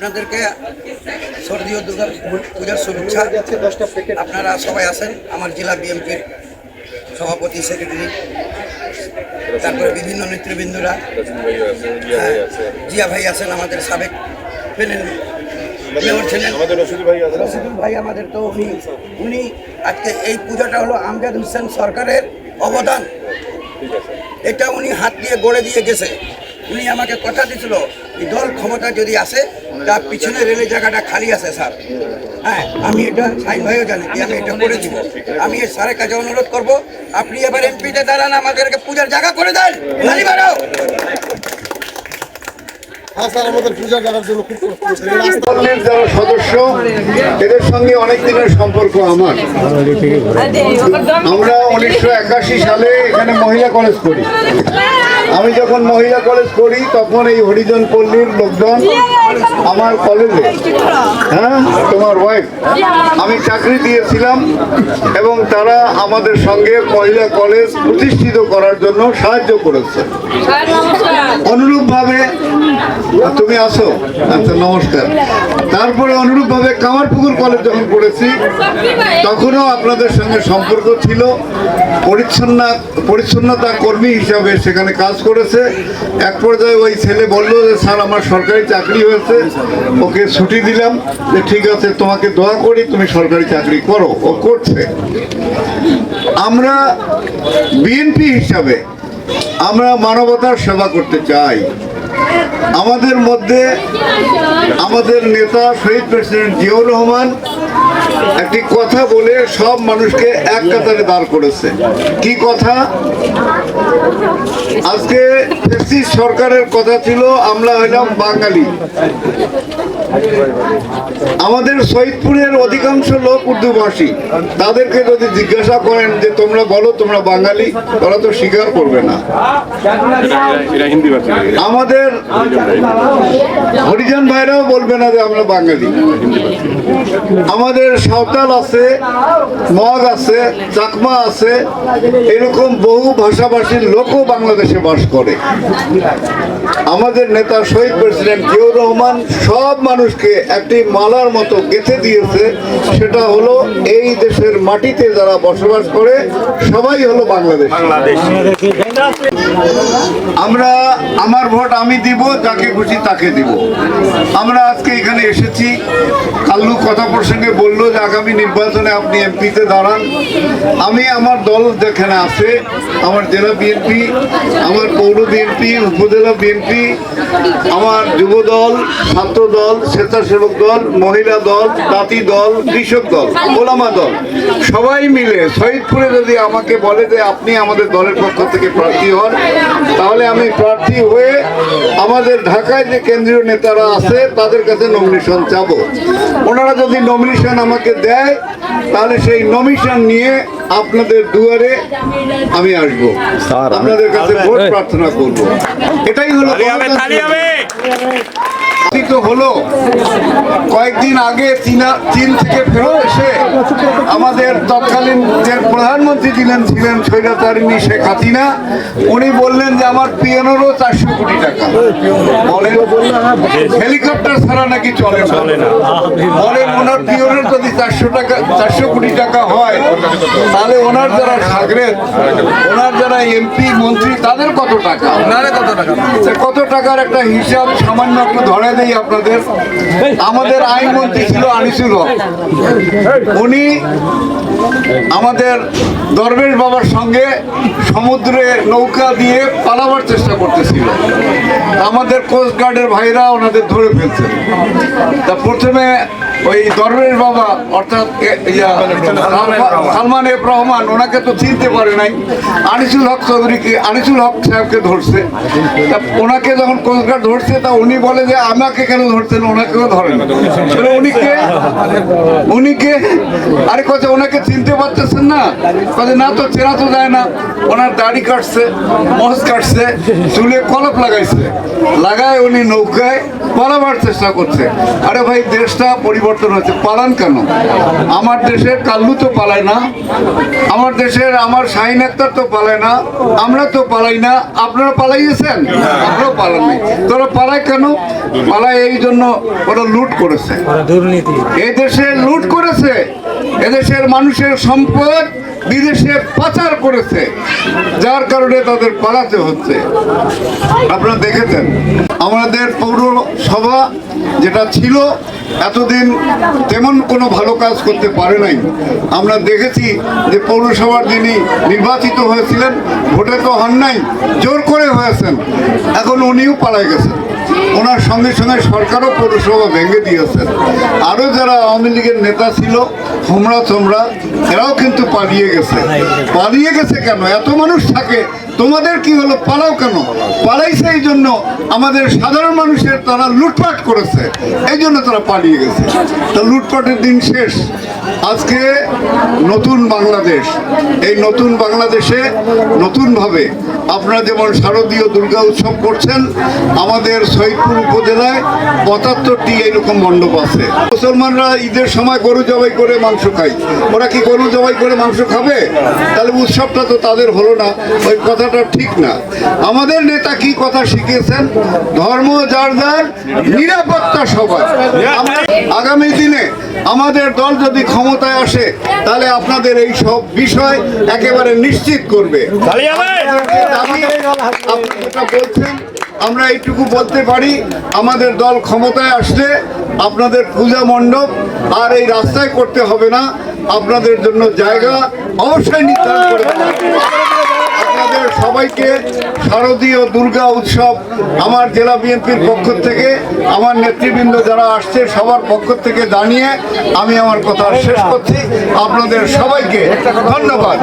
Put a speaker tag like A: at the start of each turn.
A: আপনাদেরকে সর্দীয় দুর্গা পূজার শুভেচ্ছা। আপনারা সবাই আছেন, আমার জেলা বিএনপির সভাপতি, সেক্রেটারি, তারপরে বিভিন্ন নেতৃবৃন্দরা, জিয়া ভাই আছেন, আমাদের সাবেক প্যানেল মেয়র ছিলেন রশিদুল ভাই আমাদের। তো উনি আজকে এই পূজাটা হলো আমজাদ হোসেন সরকারের অবদান, এটা উনি হাত দিয়ে গড়ে দিয়ে গেছে। উনি আমাকে কথা দিয়েছিল দল ক্ষমতা যদি আসে তার পিছনে রেলের জায়গাটা খালি আছে স্যার। হ্যাঁ, আমি এটা সাইন ভাইও জানি যে আমি এটা করে দিব। আমি এই স্যারের কাছে অনুরোধ করব, আপনি এবার এমপিতে দাঁড়ান, আমাদেরকে পূজার জায়গা করে দেন। খালি বাড়াও।
B: যারা সদস্য, এদের সঙ্গে অনেক দিনের সম্পর্ক আমার। আমরা 1981 সালে এখানে মহিলা কলেজ করি। আমি যখন মহিলা কলেজ করি তখন এই হরিজন পল্লীর লোকজন আমার কলেজে, হ্যাঁ তোমার ওয়াইফ, আমি চাকরি দিয়েছিলাম এবং তারা আমাদের সঙ্গে মহিলা কলেজ প্রতিষ্ঠিত করার জন্য সাহায্য করেছে। অনুরূপভাবে তুমি আসো, আচ্ছা নমস্কার। তারপরে অনুরূপভাবে কামারপুকুর কলেজ যখন পড়েছি তখনও আপনাদের সঙ্গে সম্পর্ক ছিল। পরিচ্ছন্নতা কর্মী হিসাবে সেখানে কাজ করেছে। এক পর্যায়ে ওই ছেলে বলল যে স্যার আমার সরকারি চাকরি হয়েছে, ওকে ছুটি দিলাম, যে ঠিক আছে তোমাকে দোয়া করি, তুমি সরকারি চাকরি করো। ও করছে। আমরা বিএনপি হিসাবে আমরা মানবতার সেবা করতে চাই। আমাদের মধ্যে আমাদের নেতা শহীদ প্রেসিডেন্ট জিয়াউর রহমান একটি কথা বলে সব মানুষকে এক কাতারে দাঁড় করেছে। কি কথা? আজকে ফ্যাসিস্ট সরকারের কথা ছিল আমরা হইলাম বাঙালি। আমাদের শহীদপুরের অধিকাংশ লোক উর্দুভাষী। তাদেরকে যদি জিজ্ঞাসা করেন যে তোমরা বলো তোমরা বাঙালি, তারা তো স্বীকার করবে না। আমাদের হরিজন ভাইরাও বলবে না যে আমরা বাঙালি। আমাদের সাঁওতাল আছে, মগ আছে, চাকমা আছে, এরকম বহু ভাষাভাষীর লোকও বাংলাদেশে বাস করে। আমাদের নেতা শহীদ প্রেসিডেন্ট জিয়াউর রহমান সব মানুষকে একটি মালার মতো গেঁথে দিয়েছে, সেটা হলো এই দেশের মাটিতে যারা বসবাস করে সবাই হলো বাংলাদেশ। আমরা আমার ভোট আমি দিব, যাকে খুশি তাকে দিব। আমরা আজকে এখানে এসেছি, কাল্লু কথা প্রসঙ্গে বললো যে আগামী নির্বাচনে আপনি এমপিতে দাঁড়ান। আমি আমার দল যেখানে আছে, আমার জেলা বিএনপি, আমার পৌর বিএনপি, উপজেলা বিএনপি, আমার যুব দল, ছাত্র দল, স্বেচ্ছাসেবক দল, মহিলা দল, তাঁতি দল, কৃষক দল, ওলামা দল, সবাই মিলে শহীদপুরে যদি আমাকে বলে যে আপনি আমাদের দলের পক্ষ থেকে প্রার্থী হন, তাহলে আমি প্রার্থী হয়ে আমাদের ঢাকায় যে কেন্দ্রীয় নেতারা আছে তাদের কাছে নমিনেশন চাবো। ওনারা যদি নমিনেশন আমাকে দেয় তাহলে সেই নমিনেশন নিয়ে আপনাদের দুয়ারে আমি আসবো, আপনাদের কাছে ভোট প্রার্থনা করবো। এটাই হলো হলো কয়েকদিন আগে চীন থেকে ফেরত এসে আমাদের তৎকালীন যে প্রধানমন্ত্রী ছিলেন স্বৈরাচারিণী শেখ হাসিনা, উনি বললেন যে আমার পিএনওরও 400 কোটি টাকা। বলেন হেলিকপ্টার ছাড়া নাকি চলে না। বলেন ওনার পিএনওর যদি 400 কোটি টাকা হয়, তাহলে ওনার যারা সাগরেদ, ওনার যারা এমপি মন্ত্রী, তাদের কত টাকা, কত টাকার একটা হিসাব সামান্য একটু ধরে দেই আপনাদের। আমাদের আইনমন্ত্রী ছিল আনিসুল হক। উনি আমাদের দরবেশ বাবার সঙ্গে সমুদ্রে নৌকা দিয়ে পালাবার চেষ্টা করতেছিল। আমাদের কোস্ট গার্ডের ভাইরা ওনাদের ধরে ফেলছে। তা প্রথমে ওই দরবেশ বাবা অর্থাৎ সালমান এফ রহমান ওনাকে তো চিনতে পারে নাই, আনিসুল হক সাহেবকে ধরছে। তা ওনাকে যখন কোস্ট গার্ড ধরছে, তা উনি বলে যে আমাকে কেন ধরছেন, ওনাকেও ধরেন। উনিকে আরে কথা ওনাকে চিনতে পারতেছেন না, কাজে না তো চেনা তো যায় না। ওনার দাড়ি কাটছে, মজ কাটছে, চুলে কলপ লাগাইছে, লাগায় উনি নৌকায় পালাবার চেষ্টা করছে। আরে ভাই, দেশটা পরিবর্তন পরিবর্তন হয়েছে। পালান কেন? আমার দেশের কাল্লু তো পালায় না, আমার দেশের আমার শাহিন আক্তার তো পালায় না, আমরা তো পালাই না। আপনারা পালাইয়েছেন? আপনারাও পালান নাই। তোরা পালায় কেন? পালায় এই জন্য ওরা লুট করেছে,
C: দুর্নীতি
B: এই দেশে লুট করেছে, এদেশের মানুষের সম্পদ বিদেশে পাচার করেছে, যার কারণে তাদের পালাতে হচ্ছে। আপনারা দেখেছেন আমাদের পৌরসভা যেটা ছিল এতদিন তেমন কোনো ভালো কাজ করতে পারে নাই। আমরা দেখেছি যে পৌরসভার যিনি নির্বাচিত হয়েছিলেন ভোটে তো হন নাই, জোর করে হয়েছেন, এখন উনিও পালায় গেছেন। ওনার সঙ্গে সঙ্গে সরকারও পৌরসভা ভেঙে দিয়েছেন। আরও যারা আওয়ামী লীগের নেতা ছিল হোমরা চোমরা, এরাও কিন্তু পালিয়ে গেছে। পালিয়ে গেছে কেন? এত মানুষ থাকে, তোমাদের কি হলো? পালাও কেন? পালাইছে এই জন্য আমাদের সাধারণ মানুষের তারা লুটপাট করেছে, এই জন্য তারা পালিয়ে গেছে। তা লুটপাটের দিন শেষ। আজকে নতুন বাংলাদেশ, এই নতুন বাংলাদেশে নতুনভাবে আপনারা যেমন শারদীয় দুর্গা উৎসব করছেন, আমাদের সৈয়দপুর উপজেলায় ৭৫টি এইরকম মণ্ডপ আছে। মুসলমানরা ঈদের সময় গরু জবাই করে মাংস খায়, ওরা কি গরু জবাই করে মাংস খাবে? তাহলে উৎসবটা তো তাদের হলো না, ওই কথাটা ঠিক না। আমাদের নেতা কি কথা শিখিয়েছেন? ধর্ম যার যার, নিরাপত্তা সবার। আগামী দিনে আমাদের দল যদি ক্ষমতায় আসে তাহলে আপনাদের এই সব বিষয় একেবারে নিশ্চিত করবে। আপনি যেটা বলছেন আমরা এইটুকু বলতে পারি, আমাদের দল ক্ষমতায় আসলে আপনাদের পূজা মণ্ডপ আর এই রাস্তায় করতে হবে না, আপনাদের জন্য জায়গা অবশ্যই নির্ধারণ করে দেওয়া হবে। আপনাদের সবাইকে শারদীয় দুর্গা উৎসব আমার জেলা বিএনপির পক্ষ থেকে, আমার নেতৃবৃন্দ যারা আসছে সবার পক্ষ থেকে জানিয়ে আমি আমার কথা শেষ করছি। আপনাদের সবাইকে ধন্যবাদ।